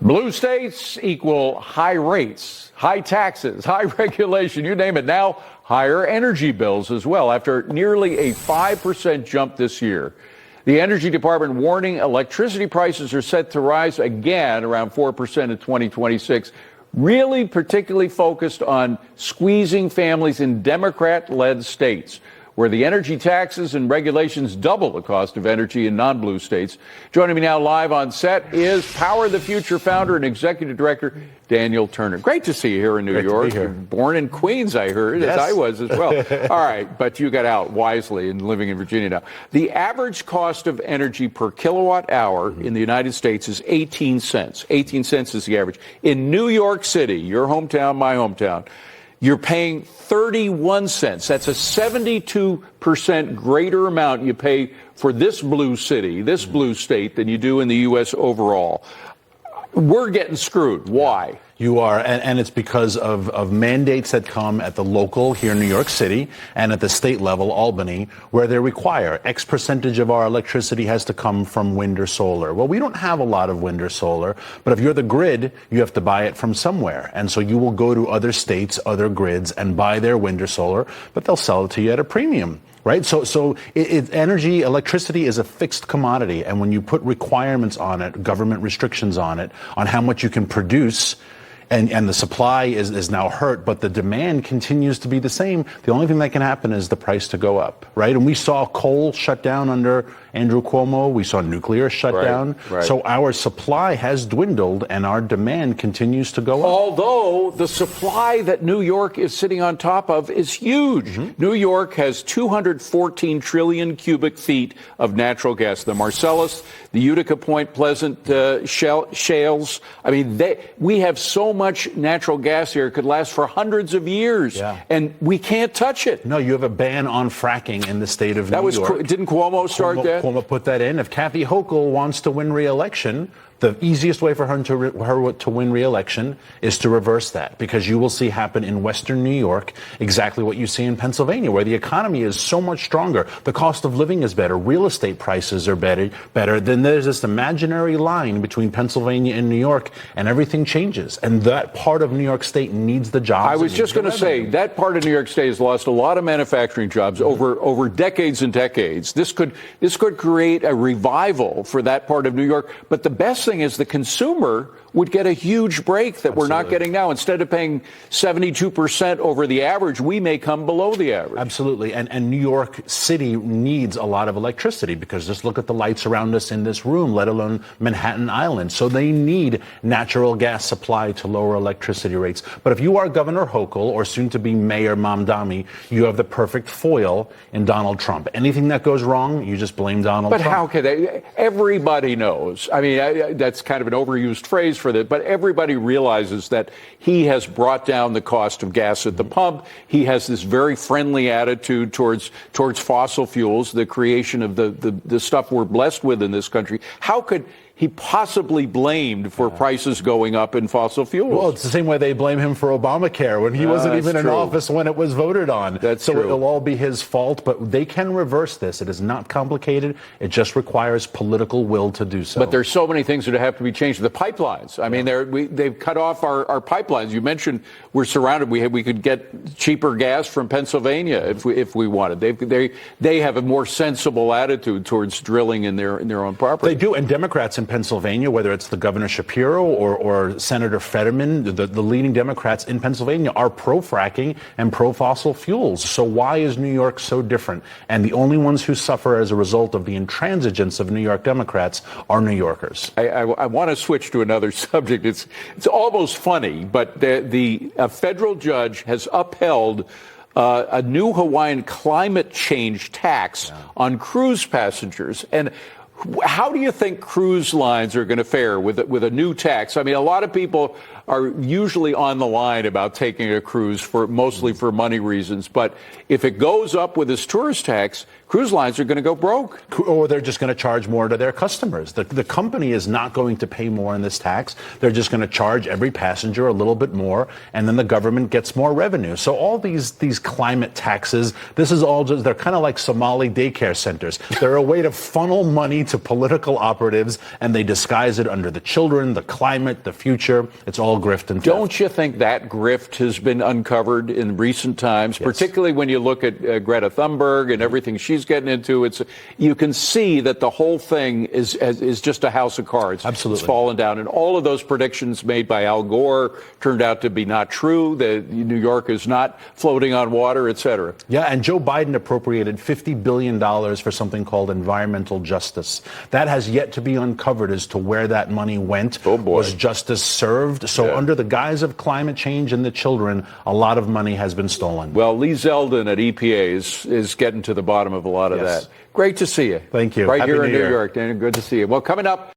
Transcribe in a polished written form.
Blue states equal high rates, high taxes, high regulation, you name it. Now, higher energy bills as well, after nearly a 5% jump this year. The Energy Department warning electricity prices are set to rise again around 4% in 2026, really particularly focused on squeezing families in Democrat-led states, where the energy taxes and regulations double the cost of energy in non-blue states. Joining me now live on set is Power the Future founder and executive director, Daniel Turner. Great to see you here in New York. You're born in Queens, I heard, yes, as I was as well. All right, but you got out wisely and living in Virginia now. The average cost of energy per kilowatt hour in the United States is 18 cents. 18 cents is the average. In New York City, your hometown, my hometown, you're paying 31 cents. That's a 72% greater amount you pay for this blue city, this blue state, than you do in the U.S. overall. We're getting screwed. Why? You are, and it's because of mandates that come at the local here in New York City and at the state level, Albany, where they require X percentage of our electricity has to come from wind or solar. Well, we don't have a lot of wind or solar, but if you're the grid, you have to buy it from somewhere. And so you will go to other states, other grids, and buy their wind or solar, but they'll sell it to you at a premium. Right. So energy, electricity is a fixed commodity. And when you put requirements on it, government restrictions on it, on how much you can produce, and the supply is now hurt, but the demand continues to be the same, the only thing that can happen is the price to go up. Right. And we saw coal shut down under Andrew Cuomo. We saw nuclear shut down. Right. So our supply has dwindled and our demand continues to go up. Although the supply that New York is sitting on top of is huge. Mm-hmm. New York has 214 trillion cubic feet of natural gas. The Marcellus, the Utica Point Pleasant shales. I mean, we have so much natural gas here, it could last for hundreds of years. Yeah. And we can't touch it. No, you have a ban on fracking in the state of New York. Didn't Cuomo start that? Cuomo put that in. If Kathy Hochul wants to win re-election, the easiest way for her to win re-election is to reverse that, because you will see happen in Western New York exactly what you see in Pennsylvania, where the economy is so much stronger. The cost of living is better. Real estate prices are better. Then there's this imaginary line between Pennsylvania and New York, and everything changes. And that part of New York State needs the jobs. I was just going to say, that part of New York State has lost a lot of manufacturing jobs over decades and decades. This could create a revival for that part of New York. But the best thing is the consumer would get a huge break that we're not getting now. Instead of paying 72% over the average, we may come below the average. Absolutely. And New York City needs a lot of electricity, because just look at the lights around us in this room, let alone Manhattan Island. So they need natural gas supply to lower electricity rates. But if you are Governor Hochul or soon to be Mayor Mamdani, you have the perfect foil in Donald Trump. Anything that goes wrong, you just blame Donald Trump. But how could they? Everybody knows. I mean, that's kind of an overused phrase for that, but everybody realizes that he has brought down the cost of gas at the pump. He has this very friendly attitude towards fossil fuels, the creation of the stuff we're blessed with in this country. How could he possibly blamed for prices going up in fossil fuels? Well, it's the same way they blame him for Obamacare when he wasn't even in office when it was voted on. That's true. It'll all be his fault, but they can reverse this. It is not complicated. It just requires political will to do so. But there's so many things that have to be changed. The pipelines. I mean, they've cut off our pipelines. You mentioned we're surrounded. We could get cheaper gas from Pennsylvania if we wanted. They have a more sensible attitude towards drilling in their own property. They do, and Democrats in Pennsylvania, whether it's the Governor Shapiro or Senator Fetterman, the leading Democrats in Pennsylvania are pro-fracking and pro-fossil fuels. So why is New York so different? And the only ones who suffer as a result of the intransigence of New York Democrats are New Yorkers. I want to switch to another subject. It's almost funny, but a federal judge has upheld a new Hawaiian climate change tax on cruise passengers. And how do you think cruise lines are going to fare with a new tax? I mean, a lot of people are usually on the line about taking a cruise mostly for money reasons. But if it goes up with this tourist tax, cruise lines are going to go broke. Or they're just going to charge more to their customers. The company is not going to pay more in this tax. They're just going to charge every passenger a little bit more, and then the government gets more revenue. So all these climate taxes, this is all just, they're kind of like Somali daycare centers. They're a way to funnel money to political operatives, and they disguise it under the children, the climate, the future. It's all grift and theft. Don't you think that grift has been uncovered in recent times, particularly when you look at Greta Thunberg and everything she's getting into? You can see that the whole thing is just a house of cards. Absolutely. It's fallen down. And all of those predictions made by Al Gore turned out to be not true. That New York is not floating on water, et cetera. Yeah, and Joe Biden appropriated $50 billion for something called environmental justice. That has yet to be uncovered as to where that money went. Oh, boy. Was justice served? So under the guise of climate change and the children, a lot of money has been stolen. Well, Lee Zeldin at EPA is getting to the bottom of a lot of that. Great to see you. Thank you. Right Happy here in New New Year. York, Dan. Good to see you. Well, coming up.